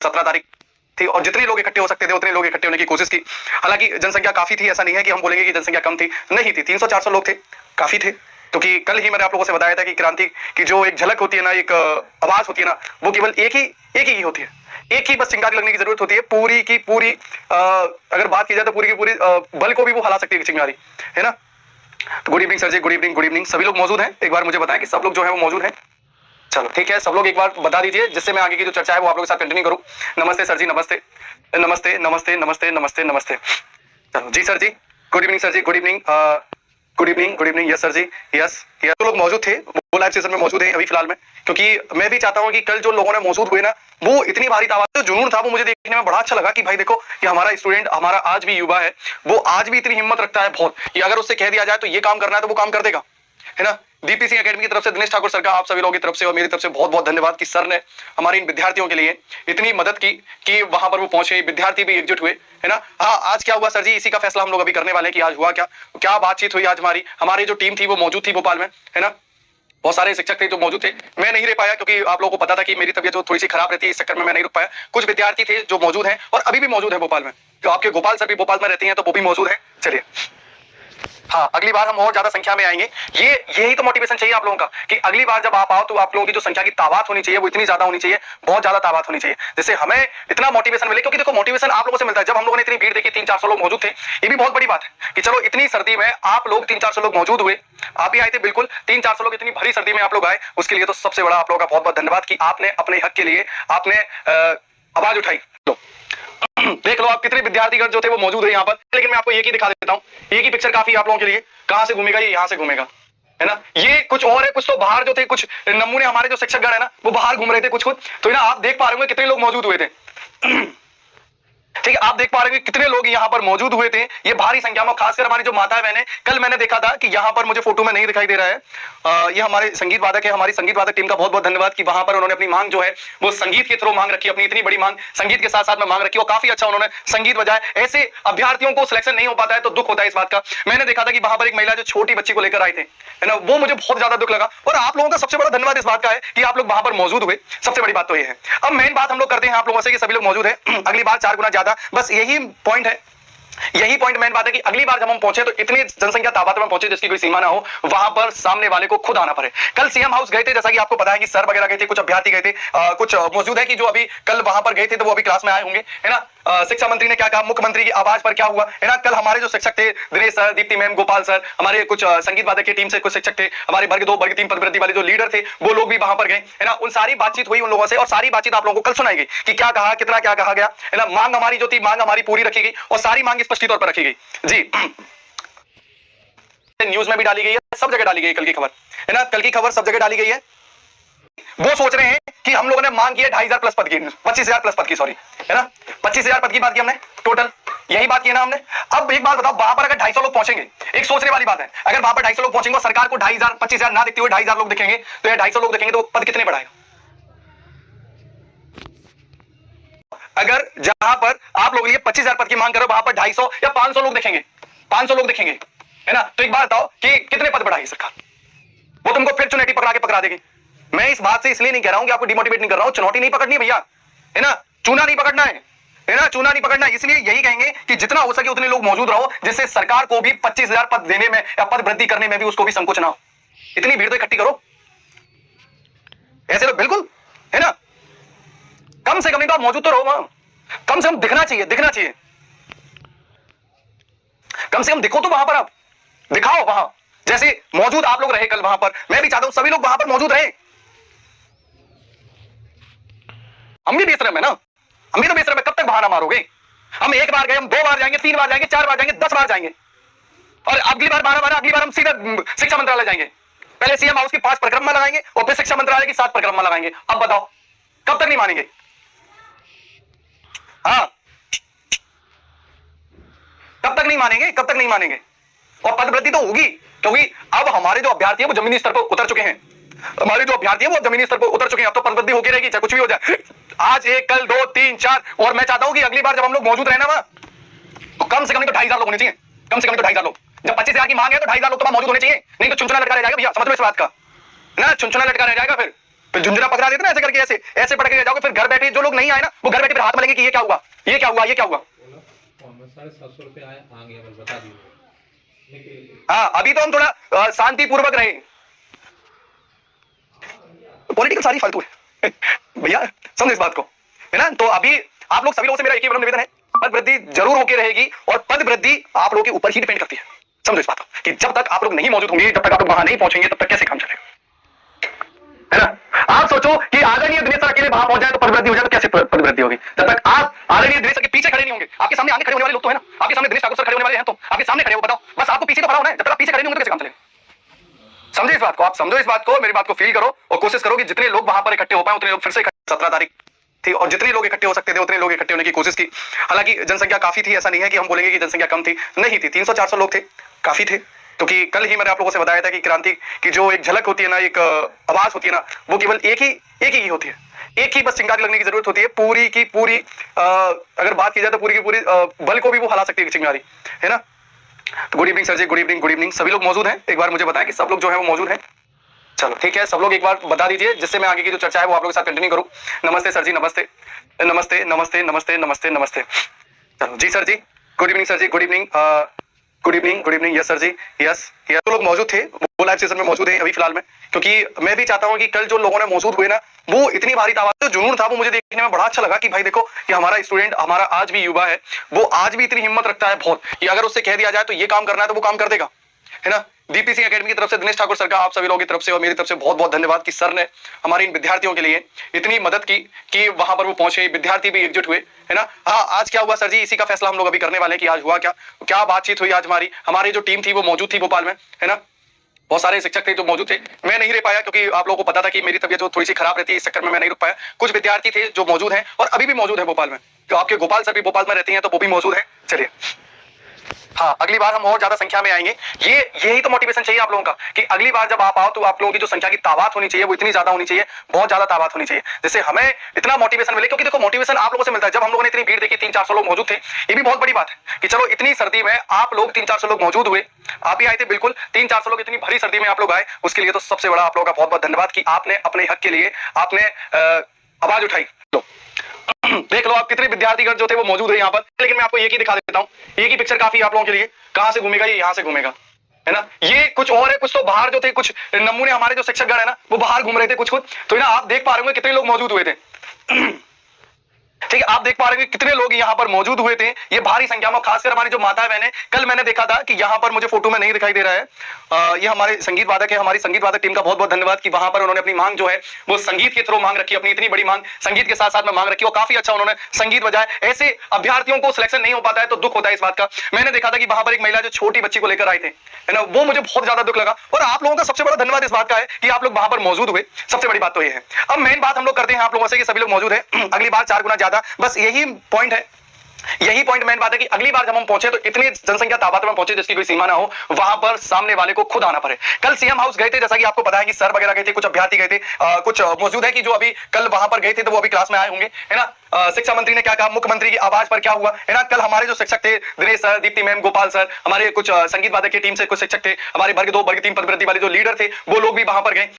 17 तारीख थी और जितने लोग इकट्ठे हो सकते थे उतने लोग इकट्ठे होने की कोशिश की। हालांकि जनसंख्या काफी थी, ऐसा नहीं है कि हम बोलेंगे कि जनसंख्या कम थी, नहीं थी, 300-400 लोग थे, काफी थे। क्योंकि कल ही मैंने आप लोगों से बताया था कि क्रांति की जो एक झलक होती है ना, एक आवाज होती है ना, वो केवल एक ही होती है। एक ही बस चिंगारी लगने की जरूरत होती है, पूरी की पूरी अगर बात की जाए तो पूरी की पूरी बल को भी वो हिला सकती है चिंगारी, है ना। तो गुड इवनिंग सर जी, गुड इवनिंग, गुड इवनिंग। सभी लोग मौजूद हैं? एक बार मुझे बताएं कि सब लोग जो है वो मौजूद हैं। चलो ठीक है, सब लोग एक बार बता दीजिए जिससे मैं आगे की जो चर्चा है वो आप लोगों के साथ कंटिन्यू करूं। नमस्ते सर जी, नमस्ते नमस्ते नमस्ते नमस्ते नमस्ते नमस्ते। चलो जी सर जी, गुड इवनिंग सर जी, good evening, good evening, good evening. Yes sir जी, यस यस। तो लोग मौजूद थे, वो लाइव सेशन में मौजूद हैं अभी फिलहाल में, क्योंकि मैं भी चाहता हूं कि कल जो लोगों ने मौजूद हुए ना, वो इतनी भारी तादाद, जो जुनून था वो मुझे देखने में बड़ा अच्छा लगा कि भाई देखो कि हमारा स्टूडेंट, हमारा आज भी युवा है, वो आज भी इतनी हिम्मत रखता है बहुत कि अगर उससे कह दिया जाए तो ये काम करना है तो वो काम कर देगा, है ना। दीपी सिंह एकेडमी की तरफ से दिनेश ठाकुर सर का आप सभी लोगों की तरफ से और मेरी तरफ से बहुत बहुत धन्यवाद कि सर ने हमारे इन विद्यार्थियों के लिए इतनी मदद की कि वहां पर वो पहुंचे, विद्यार्थी भी एकजुट हुए, है ना। हाँ, आज क्या हुआ सर जी, इसी का फैसला हम लोग अभी करने वाले हैं कि आज हुआ क्या, क्या बातचीत हुई आज हमारी जो टीम थी वो मौजूद थी भोपाल में, है ना। बहुत सारे शिक्षक थे जो मौजूद थे, मैं नहीं रह पाया क्योंकि आप लोगों को पता था कि मेरी तबीयत थोड़ी सी खराब रहती है, इस चक्कर में मैं नहीं रुक पाया। कुछ विद्यार्थी थे जो मौजूद हैं और अभी भी मौजूद है भोपाल में, तो आपके गोपाल सर भी भोपाल में रहती हैं तो वो भी मौजूद है। चलिए, हाँ, अगली बार हम और ज्यादा संख्या में आएंगे। यही तो मोटिवेशन चाहिए आप लोगों का कि अगली बार जब आप आओ तो आप लोगों की जो संख्या की तादाद होनी चाहिए वो इतनी ज्यादा होनी चाहिए, बहुत ज्यादा तादाद होनी चाहिए, जिससे हमें इतना मोटिवेशन मिले। क्योंकि देखो, मोटिवेशन आप लोगों से मिलता है। जब हम लोगों ने इतनी भीड़ देखी, 300-400 लोग मौजूद थे, ये भी बहुत बड़ी बात है कि चलो इतनी सर्दी में आप लोग 300-400 लोग मौजूद हुए, आप ही आए थे, बिल्कुल 300-400 लोग इतनी भरी सर्दी में आप लोग आए, उसके लिए तो सबसे बड़ा आप लोगों का बहुत बहुत धन्यवाद कि आपने अपने हक के लिए आपने आवाज उठाई। देख लो आप कितने विद्यार्थीगण जो थे वो मौजूद है यहाँ पर। लेकिन मैं आपको एक ही दिखा देता हूँ, एक ही पिक्चर काफी है आप लोगों के लिए। कहां से घूमेगा ये, यहाँ से घूमेगा, है ना। ये कुछ और है, कुछ तो बाहर जो थे, कुछ नमूने हमारे जो शिक्षकगण है ना वो बाहर घूम रहे थे कुछ, तो ना आप देख पा रहे होंगे कितने लोग मौजूद हुए थे। ठीक है, आप देख पा रहे हैं कितने लोग यहाँ पर मौजूद हुए थे, ये भारी संख्या में। खासकर हमारी जो माताएं बहनें, कल मैंने देखा था कि यहाँ पर मुझे फोटो में नहीं दिखाई दे रहा है, ये हमारे संगीत वादक है, हमारी संगीत वादक टीम का बहुत बहुत धन्यवाद कि वहां पर उन्होंने अपनी मांग जो है वो संगीत के थ्रू मांग रखी, अपनी इतनी बड़ी मांग संगीत के साथ साथ में मांग रखी और काफी अच्छा उन्होंने संगीत बजाया। ऐसे अभ्यर्थियों को सिलेक्शन नहीं हो पाता है तो दुख होता है इस बात का। मैंने देखा था कि वहां पर एक महिला जो छोटी बच्ची को लेकर आई थे, है ना, वो मुझे बहुत ज्यादा दुख लगा। और आप लोगों का सबसे बड़ा धन्यवाद इस बात का है कि आप लोग वहां पर मौजूद हुए, सबसे बड़ी बात तो ये है। अब मेन बात हम लोग करते हैं आप लोगों से कि सभी लोग मौजूद है, अगली बार 4 गुना ज्यादा, बस यही पॉइंट है, यही पॉइंट मेन बात है कि अगली बार जब हम पहुंचे तो इतनी जनसंख्या तादाद में पहुंचे जिसकी कोई सीमा ना हो, वहां पर सामने वाले को खुद आना पड़े। कल सीएम हाउस गए थे, जैसा कि आपको पता है कि सर वगैरह गए थे, कुछ अभ्यर्थी गए थे, कुछ मौजूद है कि जो अभी कल वहां पर गए थे तो वो अभी क्लास में आए होंगे, है ना। शिक्षा मंत्री ने क्या कहा, मुख्यमंत्री की आवाज पर क्या हुआ, है ना। कल हमारे जो शिक्षक थे, Dinesh sir, Deepti ma'am, Gopal sir, हमारे कुछ संगीत वादक की टीम से कुछ शिक्षक थे, हमारे वर्ग 2 वर्ग 3 पदवृत्ति वाले जो लीडर थे वो लोग भी वहां पर गए, है ना। उन सारी बातचीत हुई उन लोगों से और सारी बातचीत आप लोगों को कल सुनाई गई कि क्या कहा, कितना क्या कहा गया, है ना। मांग हमारी जो थी, मांग हमारी पूरी रखी गई और सारी मांग स्पष्ट तौर पर रखी गई जी। न्यूज में भी डाली गई है, सब जगह डाली गई है कल की खबर, है ना। कल की खबर सब जगह डाली गई है। वो सोच रहे हैं कि हम लोगों ने मांग की है 2500 प्लस पद की, 25,000 प्लस पद की, सॉरी, है ना। 25,000 पद की बात की हमने टोटल, यही बात की है ना हमने। अब एक बात बताओ, वहां पर अगर 250 लोग पहुंचेंगे, एक सोचने वाली बात है, अगर वहां पर 250 लोग पहुंचेंगे और सरकार को 2500 25,000 ना दिखते हुए 2,500 लोग दिखेंगे तो ये 250 लोग दिखेंगे तो पद कितने बढ़ाएगा। अगर जहां पर आप लोग 25,000 पद की मांग करो, वहां पर 250 या 500 लोग दिखेंगे, 500 लोग दिखेंगे, है ना, तो एक बात बताओ कि कितने पद बढ़ाएगी सरकार। वो तुमको फिर चुनौती पकड़ा देगी। मैं इस बात से इसलिए नहीं कह रहा हूं कि आपको डिमोटिवेट नहीं कर रहा हूं, चुनौती नहीं पकड़नी भैया, है ना, चूना नहीं पकड़ना है ना, चूना नहीं पकड़ना। इसलिए यही कहेंगे कि जितना हो सके उतने लोग मौजूद रहो, जिससे सरकार को भी 25,000 पद देने में या पद वृद्धि करने में भी उसको भी संकोच ना हो। इतनी भीड़ तो इकट्ठी करो, ऐसे लोग बिल्कुल, है ना, कम से कम नहीं तो आप मौजूद तो रहो वहां, कम से कम दिखना चाहिए, दिखना चाहिए, कम से कम दिखो तो वहां पर, आप दिखाओ वहां, जैसे मौजूद आप लोग रहे कल वहां पर। मैं भी चाहता हूं सभी लोग वहां पर मौजूद रहे। हम भी बेशरम है ना, हम भी तो बेशरम है, कब तक बहाना मारोगे। हम 1 बार गए, हम 2 बार जाएंगे, 3 बार जाएंगे, 4 बार जाएंगे, 10 बार जाएंगे और अगली बार 12 बार, अगली बार हम सीधे शिक्षा मंत्रालय जाएंगे। पहले सीएम हाउस की 5 परिक्रमा लगाएंगे और फिर शिक्षा मंत्रालय की 7 परिक्रमा लगाएंगे। अब बताओ कब तक नहीं मानेंगे। हाँ, कब तक नहीं मानेंगे, कब तक नहीं मानेंगे। और पद वृद्धि तो होगी क्योंकि अब हमारे जो अभ्यर्थी है वो जमीनी स्तर पर उतर चुके हैं, हमारे जो अभ्यर्थी है वो जमीनी स्तर पर उतर चुके हैं। अब तो पद वृद्धि होगी रहेगी, चाहे कुछ भी हो जाए। आज 1, कल 2, 3, 4, और मैं चाहता हूं कि अगली बार जब हम लोग मौजूद रहे ना वहां, तो कम से कम नहीं तो 2,500 लोग होने चाहिए, कम से कम नहीं तो 2,500 लोग। जब 25,000 की मांग है तो 2,500 लोग तो मौजूद होने चाहिए, नहीं तो चुनचुना लटका रह जाएगा भैया, समझ में इस बात का ना, चुनचुना लटका रह जाएगा फिर, फिर झुंझुना पकड़ा देते ना ऐसे करके, ऐसे ऐसे पकड़ के ले जाओगे, फिर घर बैठे जो लोग नहीं आए ना वो घर बैठे फिर हाथ मलेंगे कि ये क्या हुआ, ये क्या हुआ, ये क्या हुआ। 750 आए आ गया, बस बता दिए। हाँ अभी तो हम थोड़ा शांतिपूर्वक रहे, पॉलिटिकल सारी फालतू है भैया, समझो इस बात को, है ना। तो अभी आप लोग सभी लोगों से मेरा एक ही निवेदन है, पद वृद्धि जरूर होकर रहेगी और पद वृद्धि आप लोगों के ऊपर ही डिपेंड करती है। समझो इस बात को कि जब तक आप लोग नहीं मौजूद होंगे, जब तक आप लोग वहां नहीं पहुंचेंगे, तब तक कैसे काम चलेगा, है ना। आप सोचो कि आदरणीय दिनेश सर अकेले वहां पहुंच जाए तो पद वृद्धि हो जाए, तो कैसे पद वृद्धि होगी जब तक आप आदरणीय दिनेश सर के पीछे खड़े नहीं होंगे। आपके सामने आगे खड़े होने वाले लोग तो है ना, आपके सामने दिनेश ठाकुर सर खड़े होने वाले हैं, तो आपके सामने खड़े हो, बताओ बस आपको पीछे तो खड़ा होना है, जब तक आप पीछे खड़े नहीं होंगे तो कैसे काम चलेगा। समझे इस बात को, आप समझो इस बात को, मेरी बात को फील करो और कोशिश करो कि जितने लोग वहां पर इकट्ठे हो पाए उतने लोग फिर से 17 तारीख थी और जितने लोग इकट्ठे हो सकते थे उतने लोग इकट्ठे होने की कोशिश की। हालांकि जनसंख्या काफी थी, ऐसा नहीं है कि हम बोलेंगे कि जनसंख्या कम थी, नहीं थी, 300-400 लोग थे, काफी थे। क्योंकि कल ही मैंने आप लोगों से बताया था कि क्रांति की जो एक झलक होती है ना, एक आवाज होती है ना, वो केवल एक ही होती है, एक ही बस चिंगारी लगने की जरूरत होती है, पूरी की पूरी अगर बात की जाए तो पूरी की पूरी बल को भी वो हिला सकती है चिंगारी, है ना। गुड इवनिंग सर जी, गुड इवनिंग, गुड इवनिंग। सभी लोग मौजूद हैं, एक बार मुझे बताएं कि सब लोग जो है वो मौजूद हैं। चलो ठीक है, सब लोग एक बार बता दीजिए जिससे मैं आगे की जो चर्चा है वो आप लोगों के साथ कंटिन्यू करूं। नमस्ते सर जी, नमस्ते नमस्ते नमस्ते नमस्ते नमस्ते नमस्ते। चलो जी सर जी, गुड इवनिंग सर जी, good evening, good evening, good evening. Yes sir जी, यस यस। तो लोग मौजूद थे, वो लाइव सेशन में मौजूद हैं अभी फिलहाल में, क्योंकि मैं भी चाहता हूं कि कल जो लोगों ने मौजूद हुए ना, वो इतनी भारी तादाद, जो जुनून था वो मुझे देखने में बड़ा अच्छा लगा कि भाई देखो कि हमारा स्टूडेंट, हमारा आज भी युवा है, वो आज भी इतनी हिम्मत रखता है बहुत कि अगर उससे कह दिया जाए तो ये काम करना है तो वो काम कर देगा, है ना। डीपीसी एकेडमी की तरफ से दिनेश ठाकुर सर का आप सभी लोगों की तरफ से और मेरी तरफ से बहुत बहुत धन्यवाद कि सर ने हमारे इन विद्यार्थियों के लिए इतनी मदद की कि वहां पर वो पहुंचे, विद्यार्थी भी एकजुट हुए, है ना। हाँ आज क्या हुआ सर जी, इसी का फैसला हम लोग अभी करने वाले हैं कि आज हुआ क्या, क्या बातचीत हुई आज हमारी जो टीम थी वो मौजूद थी भोपाल में, है ना। बहुत सारे शिक्षक थे जो मौजूद थे, मैं नहीं रह पाया क्योंकि आप लोगों को पता था कि मेरी तबीयत जो थोड़ी सी खराब रहती है, इस चक्कर में मैं नहीं रुक पाया। कुछ विद्यार्थी थे जो मौजूद हैं और अभी भी मौजूद है भोपाल में, तो आपके गोपाल सर भी भोपाल में रहते हैं तो वो भी मौजूद है। चलिए हाँ, अगली बार हम और ज्यादा संख्या में आएंगे, यही तो मोटिवेशन चाहिए आप लोगों का कि अगली बार जब आप आओ तो आप लोगों की जो संख्या की तादाद होनी चाहिए वो इतनी ज्यादा होनी चाहिए, बहुत ज्यादा तादाद होनी चाहिए, जिससे हमें इतना मोटिवेशन मिले। क्योंकि देखो मोटिवेशन आप लोगों से मिलता है, जब हम लोगों ने इतनी भीड़ देखी, 300-400 लोग मौजूद थे, ये भी बहुत बड़ी बात है कि चलो इतनी सर्दी में आप लोग 300-400 लोग मौजूद हुए, आप भी आए थे, बिल्कुल 300-400 लोग इतनी भरी सर्दी में आप लोग आए, उसके लिए तो सबसे बड़ा आप लोगों का बहुत बहुत धन्यवाद कि आपने अपने हक के लिए आपने आवाज उठाई। देख लो आप कितने विद्यार्थीगण जो थे वो मौजूद है यहाँ पर, लेकिन मैं आपको एक ही दिखा देता हूँ, एक ही पिक्चर काफी आप लोगों के लिए। कहां से घूमेगा ये, यहाँ से घूमेगा, है ना। ये कुछ और है, कुछ तो बाहर जो थे, कुछ नमूने हमारे जो शिक्षकगण है ना वो बाहर घूम रहे थे कुछ, तो ना आप देख पा रहे होंगे कितने लोग मौजूद हुए थे। ठीक है, आप देख पा रहे हैं कितने लोग यहाँ पर मौजूद हुए थे, ये भारी संख्या में, खासकर हमारी जो माता बहनें, कल मैंने देखा था कि यहाँ पर मुझे फोटो में नहीं दिखाई दे रहा है, ये हमारे संगीत वादक है, हमारी संगीत वादक टीम का बहुत बहुत धन्यवाद कि वहां पर उन्होंने अपनी मांग जो है वो संगीत के थ्रू मांग रखी, अपनी इतनी बड़ी मांग संगीत के साथ साथ में मांग रखी और काफी अच्छा उन्होंने संगीत बजाया। ऐसे अभ्यर्थियों को सिलेक्शन नहीं हो पाता है तो दुख होता है इस बात का। मैंने देखा था कि वहां पर एक महिला जो छोटी बच्ची को लेकर आए थे, है ना, वो मुझे बहुत ज्यादा दुख लगा और आप लोगों का सबसे बड़ा धन्यवाद इस बात का है कि आप लोग वहां पर मौजूद हुए, सबसे बड़ी बात तो ये है। अब मेन बात हम लोग करते हैं आप लोगों से कि सभी लोग मौजूद है, अगली बार 4 गुना ज्यादा, बस यही पॉइंट है, यही पॉइंट मेन बात है कि अगली बार जब हम पहुंचे तो इतनी जनसंख्या तादाद में पहुंचे जिसकी कोई सीमा ना हो, वहां पर सामने वाले को खुद आना पड़े। कल सीएम हाउस गए थे, जैसा कि आपको पता है कि सर वगैरह गए थे, कुछ अभ्यर्थी गए थे, कुछ मौजूद है कि जो अभी कल वहां पर गए थे तो वो अभी क्लास में आए होंगे, है ना। शिक्षा मंत्री ने क्या कहा, मुख्यमंत्री की आवाज पर क्या हुआ, है ना। कल हमारे जो शिक्षक थे, Dinesh sir, Deepti ma'am, Gopal sir, हमारे कुछ संगीत वादक की टीम से कुछ शिक्षक थे, हमारे वर्ग 2 वर्ग 3 पदवृत्ति वाले जो लीडर थे वो लोग भी वहां पर गए।